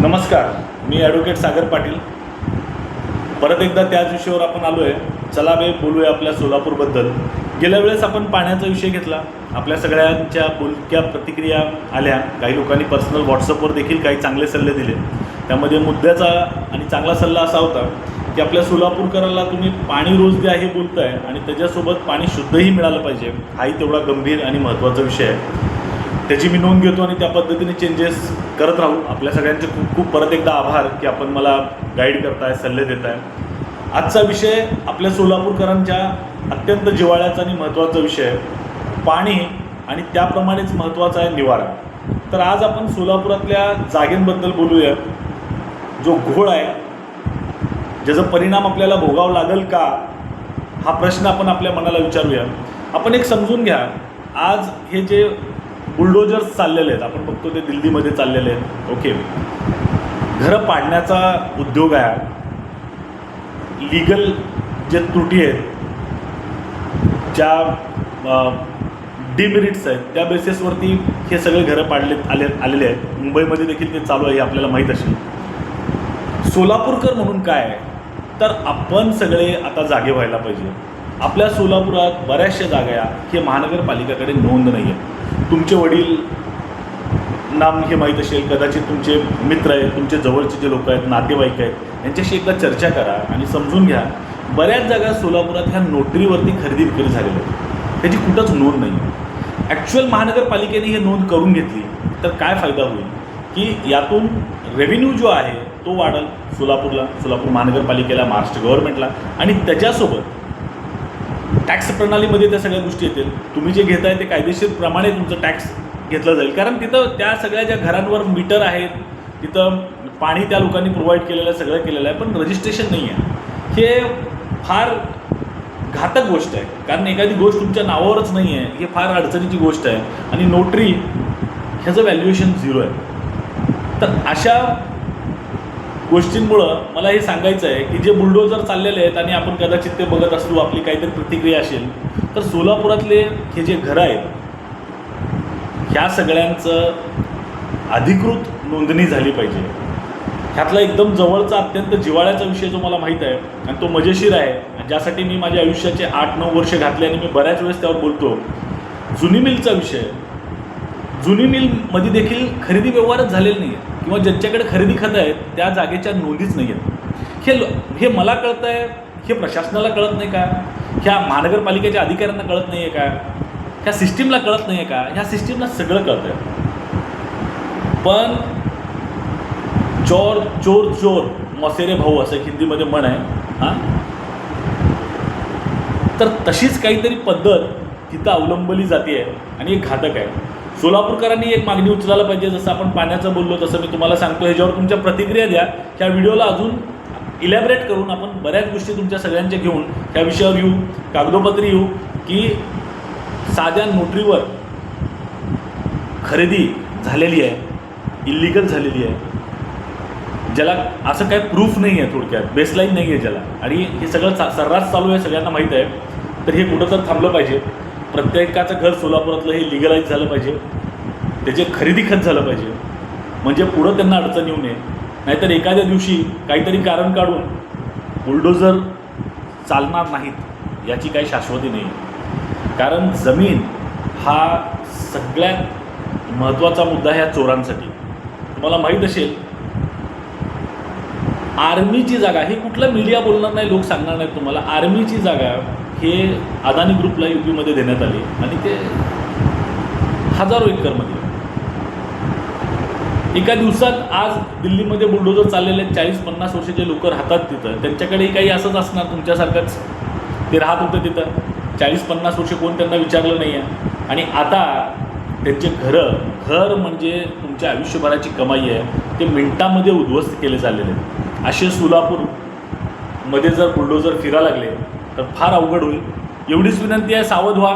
नमस्कार, मी ॲडव्होकेट सागर पाटील. परत एकदा त्याच विषयावर आपण आलो आहे. चला बे बोलूया आपल्या सोलापूरबद्दल. गेल्या वेळेस आपण पाण्याचा विषय घेतला. आपल्या सगळ्यांच्या बोलक्या प्रतिक्रिया आल्या. काही लोकांनी पर्सनल व्हॉट्सअपवर देखील काही चांगले सल्ले दिले. त्यामध्ये मुद्द्याचा आणि चांगला सल्ला असा होता की आपल्या सोलापूरकरांना तुम्ही पाणी रोज द्या हे बोलताय आणि त्याच्यासोबत पाणी शुद्धही मिळालं पाहिजे. हाही तेवढा गंभीर आणि महत्त्वाचा विषय आहे. त्याची मी नोंद घेतो आणि त्या पद्धतीने चेंजेस करत राहू. आपल्या सगळ्यांचे खूप खूप परत एकदा आभार की आपण मला गाईड करताय, सल्ले देताय. आजचा विषय आपल्या सोलापूरकरांच्या अत्यंत जिव्हाळ्याचा आणि महत्त्वाचा विषय आहे पाणी, आणि त्याप्रमाणेच महत्त्वाचा आहे निवारा. तर आज आपण सोलापुरातल्या जागेंबद्दल बोलूया. जो घोळ आहे, ज्याचा परिणाम आपल्याला भोगावं लागेल का, हा प्रश्न आपण आपल्या मनाला विचारूया. आपण एक समजून घ्या, आज हे जे बुलडोजर्स चाललेले आहेत, आपण बघतो ते दिल्लीमध्ये चाललेले आहेत. ओके, घरं पाडण्याचा उद्योग आहे. लीगल जे त्रुटी आहेत, ज्या डिमेरिट्स आहेत, त्या बेसिसवरती हे सगळे घरं आलेले आहेत. मुंबईमध्ये देखील ते चालू आहे, हे आपल्याला माहीत असेल. सोलापूरकर म्हणून काय, तर आपण सगळे आता जागे व्हायला पाहिजे. आपल्या सोलापुरात बऱ्याचशा जागा हे महानगरपालिकेकडे नोंद नाही आहे. तुमचे वडील नाम हे माहीत असेल, कदाचित तुमचे मित्र आहेत, तुमचे जवळचे जे लोक आहेत, नातेवाईक आहेत, यांच्याशी एकदा चर्चा करा आणि समजून घ्या. बऱ्याच जागा सोलापुरात ह्या नोटरीवरती खरेदी विक्री झालेल्या आहेत, त्याची कुठंच नोंद नाही आहे. ॲक्च्युअल महानगरपालिकेने हे नोंद करून घेतली तर काय फायदा होईल की यातून रेव्हेन्यू जो आहे तो वाढेल सोलापूर महानगरपालिकेला, महाराष्ट्र गव्हर्नमेंटला, आणि त्याच्यासोबत टॅक्स प्रणालीमध्ये त्या सगळ्या गोष्टी येतील. तुम्ही जे घेताय ते कायदेशीर प्रमाणे तुमचं टॅक्स घेतलं जाईल. कारण तिथं त्या सगळ्या ज्या घरांवर मीटर आहेत, तिथं पाणी त्या लोकांनी प्रोव्हाइड केलेलं आहे, सगळं केलेलं आहे, पण रजिस्ट्रेशन नाही आहे. हे फार घातक गोष्ट आहे. कारण एखादी गोष्ट तुमच्या नावावरच नाही आहे, ही फार अडचणीची गोष्ट आहे. आणि नोटरी ह्याचं व्हॅल्युएशन 0 आहे. तर अशा गोष्टींमुळं मला हे सांगायचं आहे की जे बुलडोजर चाललेले आहेत आणि आपण कदाचित ते बघत असलो, आपली काहीतरी प्रतिक्रिया असेल, तर सोलापुरातले हे जे घरं आहेत, ह्या सगळ्यांचं अधिकृत नोंदणी झाली पाहिजे. ह्यातला एकदम जवळचा अत्यंत जिव्हाळ्याचा विषय जो मला माहीत आहे आणि तो मजेशीर आहे, ज्यासाठी मी माझ्या आयुष्याचे 8-9 वर्ष घातले आणि मी बऱ्याच वेळेस त्यावर बोलतो, जुनी मिलचा विषय. जुनी मिलमध्ये देखील खरेदी व्यवहारच झालेले नाही आहे, किंवा ज्यांच्याकडे खरेदी खातं आहेत त्या जागेच्या नोंदीच नाही आहेत. हे मला कळतं आहे, हे प्रशासनाला कळत नाही का, ह्या महानगरपालिकेच्या अधिकाऱ्यांना कळत नाही आहे का, ह्या सिस्टीमला कळत नाही आहे का? ह्या सिस्टीमला सगळं कळतं आहे. पण चोर चोर चोर मसेरे भाऊ असं हिंदीमध्ये म्हण आहे. हां, तर तशीच काहीतरी पद्धत तिथं अवलंबली जाते आहे आणि एक घातक आहे. सोलापूरकरांनी एक मागणी उचलायला पाहिजे. जसं आपण पाण्याचं बोललो तसं मी तुम्हाला सांगतो, ह्याच्यावर तुमच्या प्रतिक्रिया द्या. ह्या व्हिडिओला अजून इलॅबरेट करून आपण बऱ्याच गोष्टी तुमच्या सगळ्यांच्या घेऊन ह्या विषयावर येऊ, कागदोपत्री येऊ की साध्या नोटरीवर खरेदी झालेली आहे, इल्लिगल झालेली आहे, ज्याला असं काही प्रूफ नाही आहे, थोडक्यात बेसलाईन नाही आहे ज्याला, आणि हे सगळं सर्रास चालू आहे, सगळ्यांना माहीत आहे. तर हे कुठं तर थांबलं पाहिजे. प्रत्येकाचं घर सोलापुरातलं हे लिगलाईज झालं पाहिजे, त्याचे खरेदी खत झालं पाहिजे, म्हणजे पुढं त्यांना अडचण येऊ नये. नाहीतर एखाद्या दिवशी काहीतरी कारण काढून बुलडोजर चालणार नाहीत याची काही शाश्वती नाही. कारण जमीन हा सगळ्यात महत्त्वाचा मुद्दा ह्या चोरांसाठी. तुम्हाला माहीत असेल, आर्मीची जागा, हे कुठलं मीडिया बोलणार नाही, लोक सांगणार नाहीत तुम्हाला. आर्मीची जागा हे अदानी ग्रुपला UPमध्ये देण्यात आली आणि ते हजारो एकरमध्ये. एका दिवसात आज दिल्लीमध्ये बुलडोजर चाललेले 40-50 वर्षाचे लोक राहतात तिथं. त्यांच्याकडेही काही असंच असणार, तुमच्यासारखंच ते राहत होते तिथं 40-50 वर्ष. कोण त्यांना विचारलं नाही आहे. आणि आता त्यांचे घर म्हणजे तुमच्या आयुष्यभराची कमाई आहे, ते मिनिटामध्ये उद्ध्वस्त केले चाललेले आहेत. असे सोलापूरमध्ये जर बुलडोजर फिरायला लागले तर फार अवघड होईल. एवढीच विनंती आहे, सावध व्हा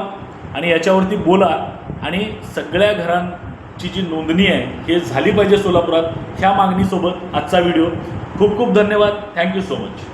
आणि याच्यावरती बोला. आणि सगळ्या घरांची जी नोंदणी आहे हे झाली पाहिजे सोलापुरात. ह्या मागणीसोबत आजचा व्हिडिओ. खूप खूप धन्यवाद. Thank you so much.